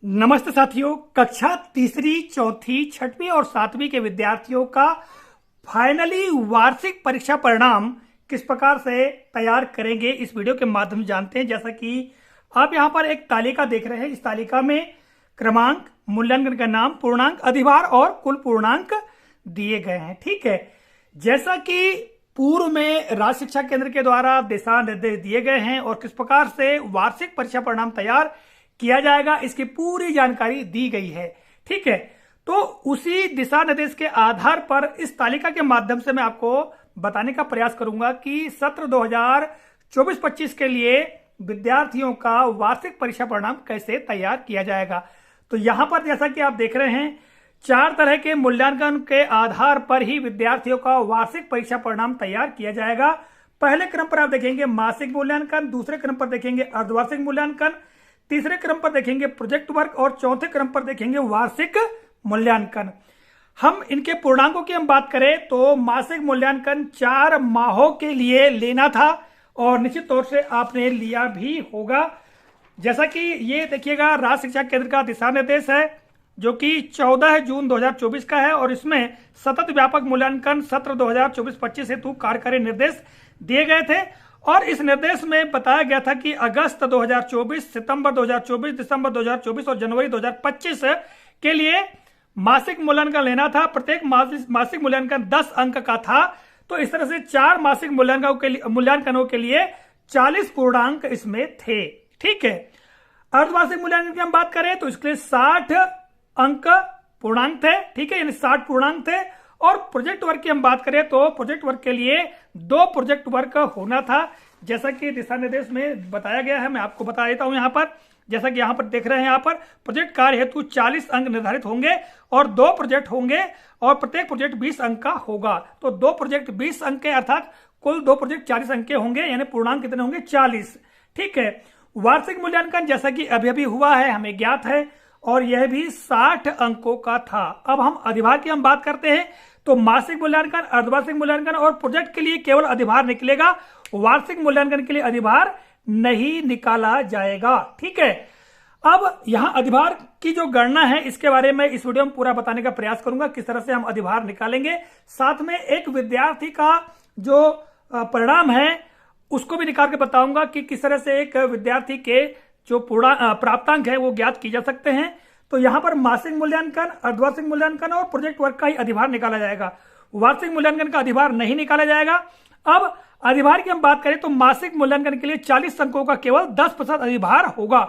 नमस्ते साथियों। कक्षा तीसरी, चौथी, छठवीं और सातवीं के विद्यार्थियों का फाइनली वार्षिक परीक्षा परिणाम किस प्रकार से तैयार करेंगे इस वीडियो के माध्यम से जानते हैं। जैसा कि आप यहां पर एक तालिका देख रहे हैं। इस तालिका में क्रमांक, मूल्यांकन का नाम, पूर्णांक, अधिभार और कुल पूर्णांक दिए गए हैं। ठीक है, जैसा कि पूर्व में राज्य शिक्षा केंद्र के द्वारा दिशा निर्देश दिए गए हैं और किस प्रकार से वार्षिक परीक्षा परिणाम तैयार किया जाएगा इसकी पूरी जानकारी दी गई है। ठीक है, तो उसी दिशा निर्देश के आधार पर इस तालिका के माध्यम से मैं आपको बताने का प्रयास करूंगा कि सत्र 2024-25 के लिए विद्यार्थियों का वार्षिक परीक्षा परिणाम कैसे तैयार किया जाएगा। तो यहां पर जैसा कि आप देख रहे हैं, 4 तरह के मूल्यांकन के आधार पर ही विद्यार्थियों का वार्षिक परीक्षा परिणाम तैयार किया जाएगा। पहले क्रम पर आप देखेंगे मासिक मूल्यांकन, दूसरे क्रम पर देखेंगे अर्धवार्षिक मूल्यांकन, तीसरे क्रम पर देखेंगे प्रोजेक्ट वर्क और चौथे क्रम पर देखेंगे वार्षिक मूल्यांकन। हम इनके पूर्णांकों की हम बात करें तो मासिक मूल्यांकन 4 माहों के लिए लेना था और निश्चित तौर से आपने लिया भी होगा। जैसा कि ये देखिएगा, राज्य शिक्षा केंद्र का दिशा निर्देश है जो कि 14 जून 2024 का है और इसमें सतत व्यापक मूल्यांकन सत्र 2024-25 हेतु कार्यकारी निर्देश दिए गए थे। और इस निर्देश में बताया गया था कि अगस्त 2024, सितंबर 2024, दिसंबर 2024 और जनवरी 2025 के लिए मासिक मूल्यांकन लेना था। प्रत्येक मासिक मूल्यांकन 10 अंक का था। तो इस तरह से 4 मासिक मूल्यांकनों के लिए 40 पूर्णांक इसमें थे। ठीक है, अर्धवार्षिक मूल्यांकन की हम बात करें तो इसके लिए 60 अंक पूर्णांक थे। ठीक है, यानी 60 पूर्णांक थे। और प्रोजेक्ट वर्क की हम बात करें तो प्रोजेक्ट वर्क के लिए 2 प्रोजेक्ट वर्क होना था, जैसा कि दिशा निर्देश में बताया गया है। मैं आपको बता देता हूं। यहां पर जैसा कि यहां पर देख रहे हैं, यहां पर प्रोजेक्ट कार्य हेतु 40 अंक निर्धारित होंगे और 2 प्रोजेक्ट होंगे और प्रत्येक प्रोजेक्ट 20 अंक का होगा। तो 2 प्रोजेक्ट 20 अंक के, अर्थात कुल 2 प्रोजेक्ट 40 अंक के होंगे, यानी पूर्णांक कितने होंगे? 40। ठीक है, वार्षिक मूल्यांकन जैसा कि अभी अभी हुआ है, हमें ज्ञात है, और यह भी 60 अंकों का था। अब हम अधिभार की हम बात करते हैं तो मासिक मूल्यांकन, अर्धवार्षिक मूल्यांकन और प्रोजेक्ट के लिए केवल अधिभार निकलेगा। वार्षिक मूल्यांकन के लिए अधिभार नहीं निकाला जाएगा। ठीक है, अब यहां अधिभार की जो गणना है इसके बारे में इस वीडियो में पूरा बताने का प्रयास करूंगा, किस तरह से हम अधिभार निकालेंगे। साथ में एक विद्यार्थी का जो परिणाम है उसको भी निकाल के बताऊंगा कि किस तरह से एक विद्यार्थी के जो प्राप्तांक है वो ज्ञात किए जा सकते हैं। तो यहां पर मासिक मूल्यांकन, अर्धवार्षिक मूल्यांकन और प्रोजेक्ट वर्क का ही अधिभार निकाला जाएगा। वार्षिक मूल्यांकन का अधिभार नहीं निकाला जाएगा। अब अधिभार की हम बात करें तो मासिक मूल्यांकन के लिए 40 अंकों का केवल 10% अधिभार होगा।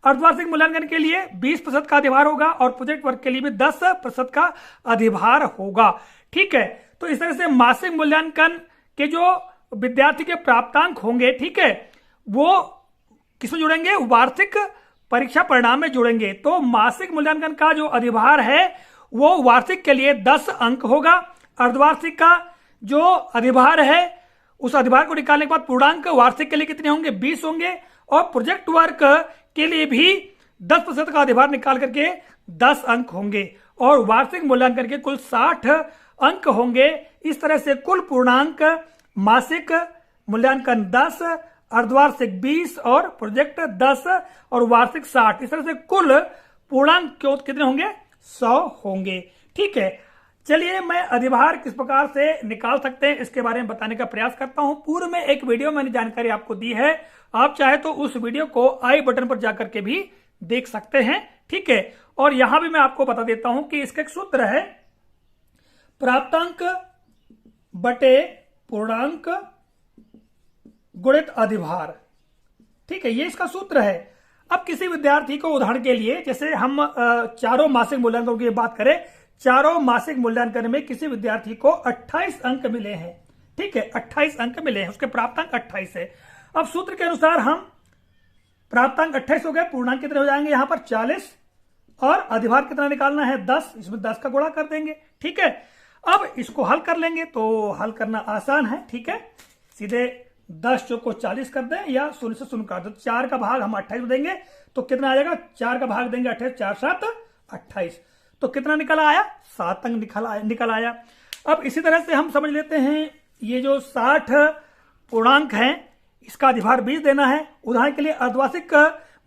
अर्धवार्षिक मूल्यांकन के लिए 20% का अधिभार होगा और प्रोजेक्ट वर्क के लिए भी 10% का अधिभार होगा। ठीक है, तो इस तरह से मासिक मूल्यांकन के जो विद्यार्थी के प्राप्तांक होंगे, ठीक है, वो किसमें जुड़ेंगे? वार्षिक परीक्षा परिणाम में जुड़ेंगे। तो मासिक मूल्यांकन का जो अधिभार है वो वार्षिक के लिए 10 अंक होगा। अर्धवार्षिक का जो अधिभार है उस अधिभार को निकालने के बाद पूर्णांक वार्षिक के लिए कितने होंगे? 20 होंगे। और प्रोजेक्ट वर्क के लिए भी 10% का अधिभार निकाल करके 10 अंक होंगे और वार्षिक मूल्यांकन के कुल 60 अंक होंगे। इस तरह से कुल पूर्णांक मासिक मूल्यांकन 10, अर्धवार्षिक 20 और प्रोजेक्ट 10 और वार्षिक 60। इस तरह से कुल पूर्णांक कितने होंगे? 100 होंगे। ठीक है, चलिए मैं अधिभार किस प्रकार से निकाल सकते हैं इसके बारे में बताने का प्रयास करता हूं। पूर्व में एक वीडियो मैंने जानकारी आपको दी है, आप चाहे तो उस वीडियो को आई बटन पर जाकर के भी देख सकते हैं। ठीक है, और यहां भी मैं आपको बता देता हूं कि इसका एक सूत्र है, प्राप्तांक बटे पूर्णांक गुणित अधिभार। ठीक है, ये इसका सूत्र है। अब किसी विद्यार्थी को उदाहरण के लिए, जैसे हम चारों मासिक मूल्यांकन की बात करें, चारों मासिक मूल्यांकन में किसी विद्यार्थी को 28 अंक मिले हैं। ठीक है, 28 अंक मिले हैं, उसके प्राप्तांक 28 है। अब सूत्र के अनुसार हम प्राप्तांक 28 हो गए, पूर्णांक कितने हो जाएंगे? यहां पर 40 और अधिभार कितना निकालना है? 10। इसमें 10 का गुणा कर देंगे। ठीक है, अब इसको हल कर लेंगे तो हल करना आसान है। ठीक है, सीधे 10 को 40 कर दें या 0 से 0 कर दो। 4 का भाग हम 28 देंगे तो कितना आ जाएगा? 4 का भाग देंगे 28, 4 7 28। तो कितना निकल आया? 7 अंक निकल आया। अब इसी तरह से हम समझ लेते हैं, ये जो 60 पूर्णांक हैं इसका अधिभार 20 देना है। उदाहरण के लिए अर्धवार्षिक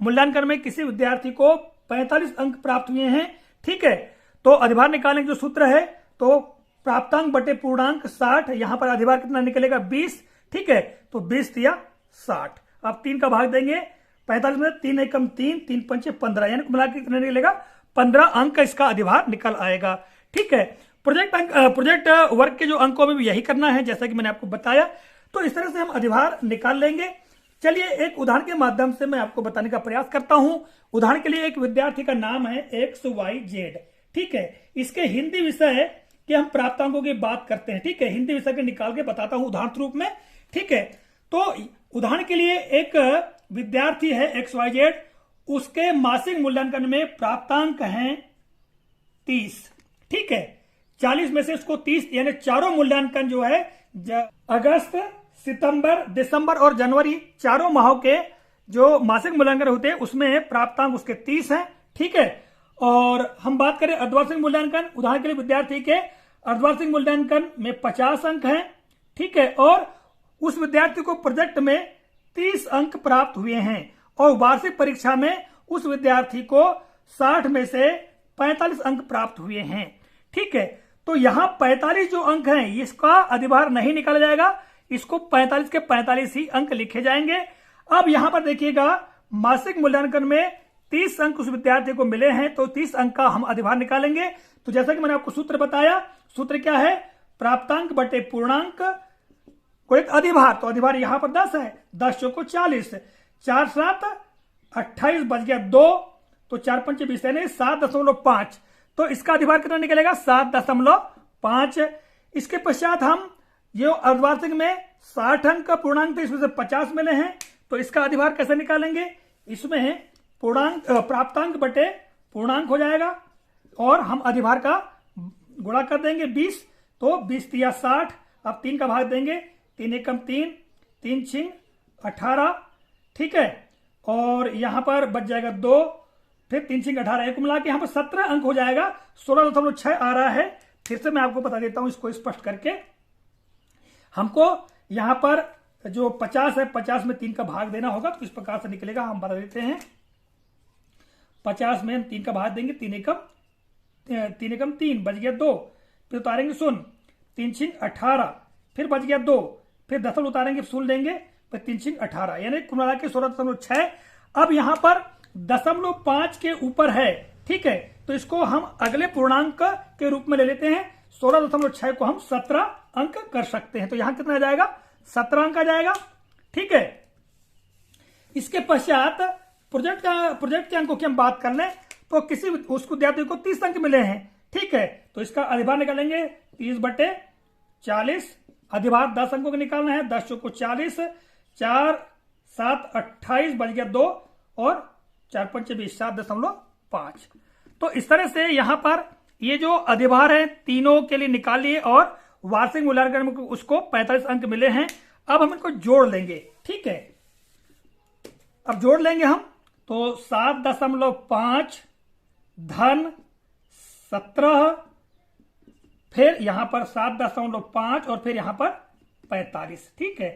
मूल्यांकन में किसी विद्यार्थी को 45 अंक प्राप्त हुए हैं। ठीक है, तो अधिभार निकालने का जो सूत्र है, तो प्राप्तांक बटे पूर्णांक 60, यहां पर अधिभार कितना निकलेगा 20। ठीक है, तो 20 दिया 60। अब 3 का भाग देंगे 45 में, 3 एकम 3, 3 पंचे 15, यानी मिला के कितना निकलेगा 15 अंक का इसका अधिभार निकल आएगा। ठीक है, प्रोजेक्ट वर्क के जो अंकों में भी यही करना है, जैसा कि मैंने आपको बताया। तो इस तरह से हम अधिभार निकाल लेंगे। चलिए एक उदाहरण के माध्यम से मैं आपको बताने का प्रयास करता हूं। उदाहरण के लिए एक विद्यार्थी का नाम है XYZ। ठीक है, इसके हिंदी विषय है कि हम प्राप्तांकों की बात करते हैं। ठीक है, हिंदी विषय के निकाल के बताता हूं उदाहरण रूप में। ठीक है, तो उदाहरण के लिए एक विद्यार्थी है XYZ, उसके मासिक मूल्यांकन में प्राप्तांक हैं 30। ठीक है, 40 में से उसको 30, यानी चारों मूल्यांकन जो है अगस्त, सितंबर, दिसंबर और जनवरी, चारों माहों के जो मासिक मूल्यांकन होते हैं उसमें प्राप्तांक उसके 30 हैं। ठीक है, और हम बात करें अर्धवार्षिक मूल्यांकन, उदाहरण के लिए विद्यार्थी के अर्धवार्षिक मूल्यांकन में 50 अंक हैं। ठीक है, और उस विद्यार्थी को प्रोजेक्ट में 30 अंक प्राप्त हुए हैं और वार्षिक परीक्षा में उस विद्यार्थी को 60 में से 45 अंक प्राप्त हुए हैं। ठीक है, तो यहां 45 जो अंक हैं इसका अधिभार नहीं निकाला जाएगा, इसको 45 के 45 ही अंक लिखे जाएंगे। अब यहां पर देखिएगा मासिक मूल्यांकन में 30 अंक उस विद्यार्थी को मिले हैं, तो 30 अंक का हम अधिभार निकालेंगे। तो जैसा कि मैंने आपको सूत्र बताया, सूत्र क्या है, प्राप्तांक बटे पूर्णांक को एक अधिभार, तो अधिभार यहां पर 10 है, 10 चौको 40, 4 7 28 बच गया 2, तो 4 पंचे 20 यानी 7.5, तो इसका अधिभार कितना निकलेगा 7.5। इसके पश्चात हम ये अर्धवार्षिक में 60 अंक का पूर्णांक थे, इसमें से 50 मिले हैं, तो इसका अधिभार कैसे निकालेंगे, इसमें प्राप्तांक बटे पूर्णांक हो जाएगा और हम अधिभार का गुणा कर देंगे 20, तो 20 दिया 60। अब 3 का भाग देंगे, 3 एकम 3, 3 छिंग 18। ठीक है, और यहां पर बच जाएगा 2, फिर 3 छिंग 18, एक मिला के यहां पर 17 अंक हो जाएगा, 16.6 आ रहा है। फिर से मैं आपको बता देता हूं इसको स्पष्ट करके। हमको यहां पर जो 50 है, 50 में 3 का भाग देना होगा, तो इस प्रकार से निकलेगा, हम बता देते हैं। 50 में हम 3 का भाग देंगे, 3 एकम 3 बच गया 2, फिर उतारेंगे 0, 3 छिंग 18, फिर बच गया 2, फिर 10 उतारेंगे, सूल देंगे, फिर 3 छिंग 18, यानी कुल मिला के 16.6। अब यहां पर 0.5 के ऊपर है। ठीक है, तो इसको हम अगले पूर्णांक के रूप में ले लेते हैं। 16.6 को हम 17 अंक कर सकते हैं, तो यहां कितना आ जाएगा 17 अंक आ जाएगा। ठीक है, इसके पश्चात प्रोजेक्ट के अंकों की हम बात कर लें, तो किसी उस विद्यार्थी को 30 अंक मिले हैं। ठीक है, तो इसका अधिभार निकालेंगे 30 बटे 40, अधिभार 10 अंकों का निकालना है, 10 चौको 40, 4 7 28 बच गया 2 और 4 पंचे 20, 7.5। तो इस तरह से यहां पर ये जो अधिभार है तीनों के लिए निकाल लिए और वार्षिक मूल्यांकन में उसको 45 अंक मिले हैं। अब हम इनको जोड़ लेंगे। ठीक है, अब जोड़ लेंगे हम, तो 7.5 धन 17, फिर यहां पर 7.5 और फिर यहां पर 45। ठीक है,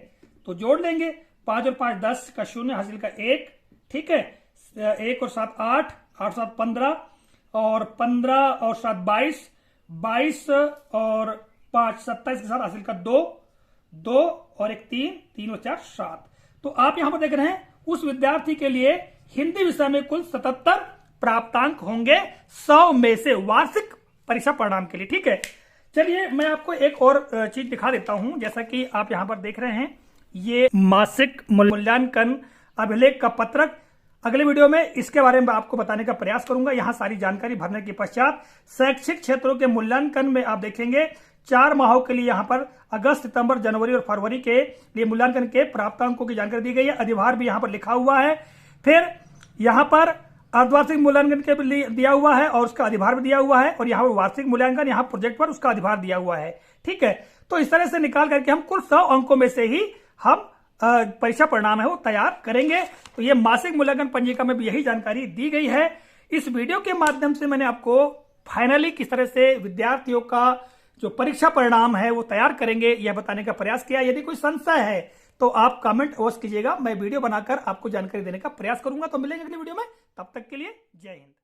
तो जोड़ लेंगे, 5 और 5 10 का 0, हासिल का 1। ठीक है, 1 और 7 8, 8 7 15 और 15 और 7 22, 22 और 5 27 के साथ हासिल का 2, 2 और 1 3, 3 और 4 7। तो आप यहां पर देख रहे हैं उस विद्यार्थी के लिए हिंदी विषय में कुल 77 प्राप्तांक होंगे 100 में से वार्षिक परीक्षा परिणाम के लिए। ठीक है, चलिए मैं आपको एक और चीज दिखा देता हूं। जैसा कि आप यहां पर देख रहे हैं, ये मासिक मूल्यांकन अभिलेख का पत्रक, अगले वीडियो में इसके बारे में आपको बताने का प्रयास करूंगा। यहां सारी जानकारी भरने के पश्चात शैक्षिक क्षेत्रों के मूल्यांकन में आप देखेंगे 4 माहों के लिए यहां पर अगस्त, सितंबर, जनवरी और फरवरी के लिए मूल्यांकन के प्राप्तांकों की जानकारी दी गई है। अधिभार भी यहां पर लिखा हुआ है, फिर यहां पर अर्धवार्षिक मूल्यांकन के लिए दिया हुआ है और उसका अधिभार भी दिया हुआ है, और यहाँ पर वार्षिक मूल्यांकन, यहाँ प्रोजेक्ट पर उसका अधिभार दिया हुआ है। ठीक है, तो इस तरह से निकाल करके हम कुल 100 अंकों में से ही हम परीक्षा परिणाम है वो तैयार करेंगे। तो ये मासिक मूल्यांकन पंजिका में भी यही जानकारी दी गई है। इस वीडियो के माध्यम से मैंने आपको फाइनली किस तरह से विद्यार्थियों का जो परीक्षा परिणाम है वो तैयार करेंगे यह बताने का प्रयास किया। यदि कोई संशय है तो आप कमेंट अवश्य कीजिएगा, मैं वीडियो बनाकर आपको जानकारी देने का प्रयास करूंगा। तो मिलेंगे अगली वीडियो में, तब तक के लिए जय हिंद।